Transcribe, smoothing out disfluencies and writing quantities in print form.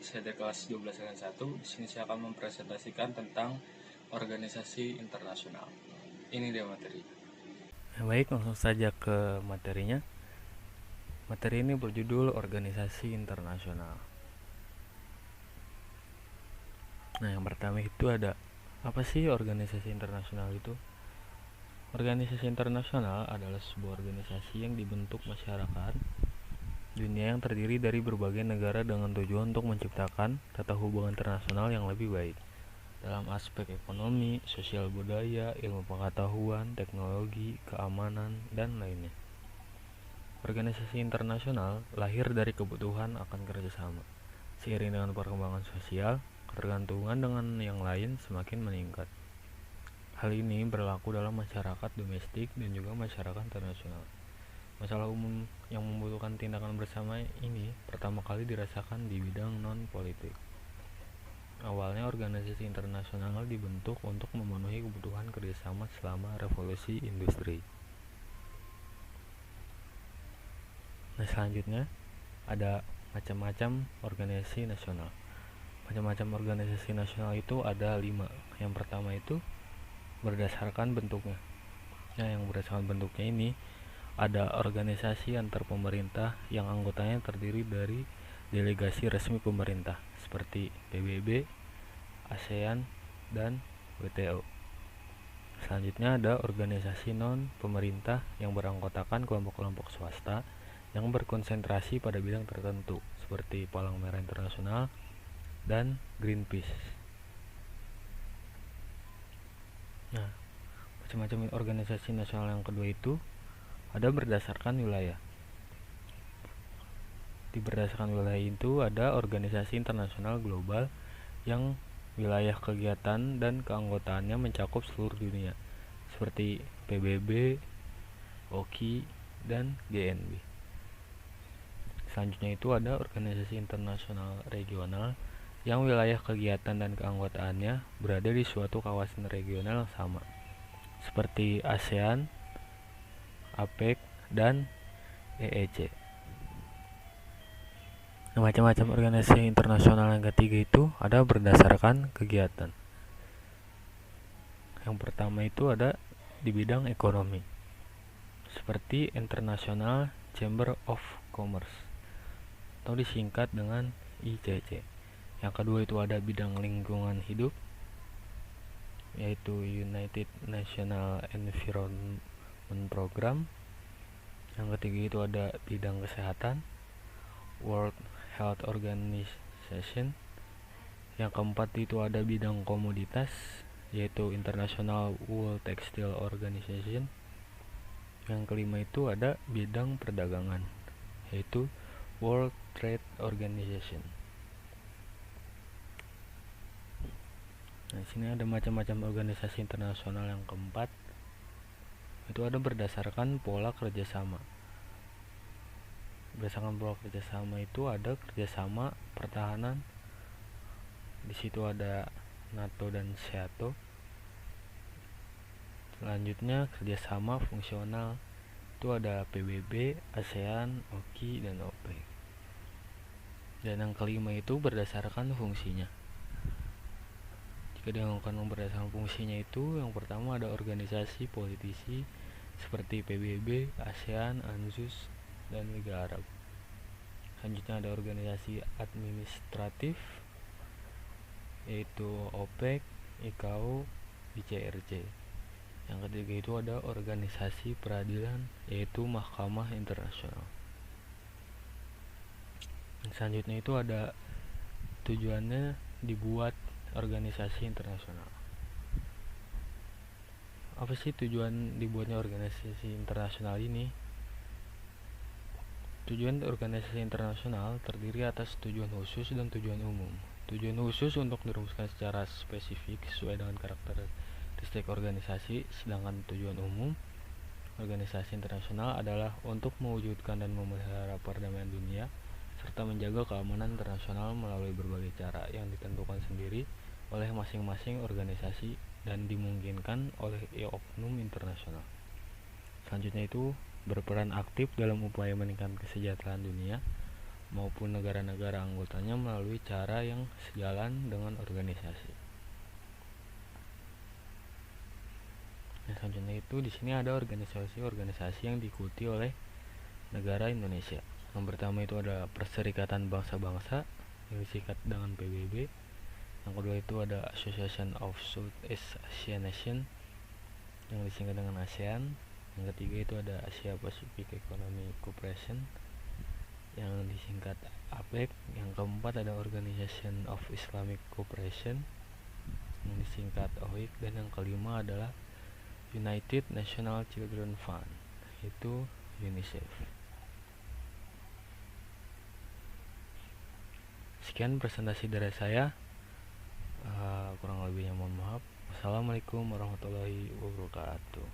Saya dari kelas 12 Di sini saya akan mempresentasikan tentang organisasi internasional. Ini dia materi. Baik, langsung saja ke materinya. Materi ini berjudul organisasi internasional. Nah, yang pertama itu ada apa sih organisasi internasional itu? Organisasi internasional adalah sebuah organisasi yang dibentuk masyarakat dunia yang terdiri dari berbagai negara dengan tujuan untuk menciptakan tata hubungan internasional yang lebih baik dalam aspek ekonomi, sosial budaya, ilmu pengetahuan, teknologi, keamanan, dan lainnya. Organisasi internasional lahir dari kebutuhan akan kerjasama. Seiring dengan perkembangan sosial, ketergantungan dengan yang lain semakin meningkat. Hal ini berlaku dalam masyarakat domestik dan juga masyarakat internasional. Masalah umum yang membutuhkan tindakan bersama ini pertama kali dirasakan di bidang non-politik. Awalnya organisasi internasional dibentuk untuk memenuhi kebutuhan kerjasama selama revolusi industri. Nah, selanjutnya ada macam-macam organisasi nasional. Macam-macam organisasi nasional itu ada 5. Yang pertama itu berdasarkan bentuknya. Nah, yang berdasarkan bentuknya ini ada organisasi antar pemerintah yang anggotanya terdiri dari delegasi resmi pemerintah seperti PBB, ASEAN, dan WTO. Selanjutnya ada organisasi non pemerintah yang beranggotakan kelompok-kelompok swasta yang berkonsentrasi pada bidang tertentu seperti Palang Merah Internasional dan Greenpeace. Nah, macam-macam organisasi nasional yang kedua itu ada berdasarkan wilayah. Di berdasarkan wilayah itu ada organisasi internasional global yang wilayah kegiatan dan keanggotaannya mencakup seluruh dunia seperti PBB, OKI, dan GNB. Selanjutnya itu ada organisasi internasional regional yang wilayah kegiatan dan keanggotaannya berada di suatu kawasan regional yang sama seperti ASEAN, APEC, dan EEC. Nah, macam-macam organisasi internasional yang ketiga itu ada berdasarkan kegiatan. Yang pertama itu ada di bidang ekonomi seperti International Chamber of Commerce atau disingkat dengan ICC. Yang kedua itu ada bidang lingkungan hidup yaitu United National Environment Program. Yang ketiga itu ada bidang kesehatan World Health Organization. Yang keempat itu ada bidang komoditas yaitu International Wool Textile Organization. Yang kelima itu ada bidang perdagangan yaitu World Trade Organization. Nah, sini ada macam-macam organisasi internasional. Yang keempat itu ada berdasarkan pola kerjasama. Berdasarkan pola kerjasama itu ada kerjasama pertahanan. Di situ ada NATO dan SEATO. Selanjutnya kerjasama fungsional itu ada PBB, ASEAN, OKI, dan OPEC. Dan yang kelima itu berdasarkan fungsinya. Jika dilakukan berdasarkan fungsinya itu, yang pertama ada organisasi politisi seperti PBB, ASEAN, ANZUS, dan Liga Arab. Selanjutnya ada organisasi administratif yaitu OPEC, ICAO, ICRC. Yang ketiga itu ada organisasi peradilan yaitu Mahkamah Internasional. Selanjutnya itu ada tujuannya dibuat organisasi internasional. Apa sih tujuan dibuatnya organisasi internasional ini? Tujuan organisasi internasional terdiri atas tujuan khusus dan tujuan umum. Tujuan khusus untuk dirumuskan secara spesifik sesuai dengan karakteristik organisasi, sedangkan tujuan umum organisasi internasional adalah untuk mewujudkan dan memelihara perdamaian dunia serta menjaga keamanan internasional melalui berbagai cara yang ditentukan sendiri oleh masing-masing organisasi dan dimungkinkan oleh oknum internasional. Selanjutnya itu berperan aktif dalam upaya meningkatkan kesejahteraan dunia, maupun negara-negara anggotanya melalui cara yang sejalan dengan organisasi. Nah, selanjutnya itu di sini ada organisasi-organisasi yang diikuti oleh negara Indonesia. Yang pertama itu ada Perserikatan Bangsa-Bangsa yang disingkat dengan PBB. Yang kedua itu ada Association of Southeast Asian Nation yang disingkat dengan ASEAN. Yang ketiga itu ada Asia Pacific Economic Cooperation yang disingkat APEC. Yang keempat ada Organization of Islamic Cooperation yang disingkat OIC. Dan yang kelima adalah United National Children Fund, yaitu UNICEF. Sekian presentasi dari saya. Kurang lebihnya mohon maaf. Wassalamualaikum warahmatullahi wabarakatuh.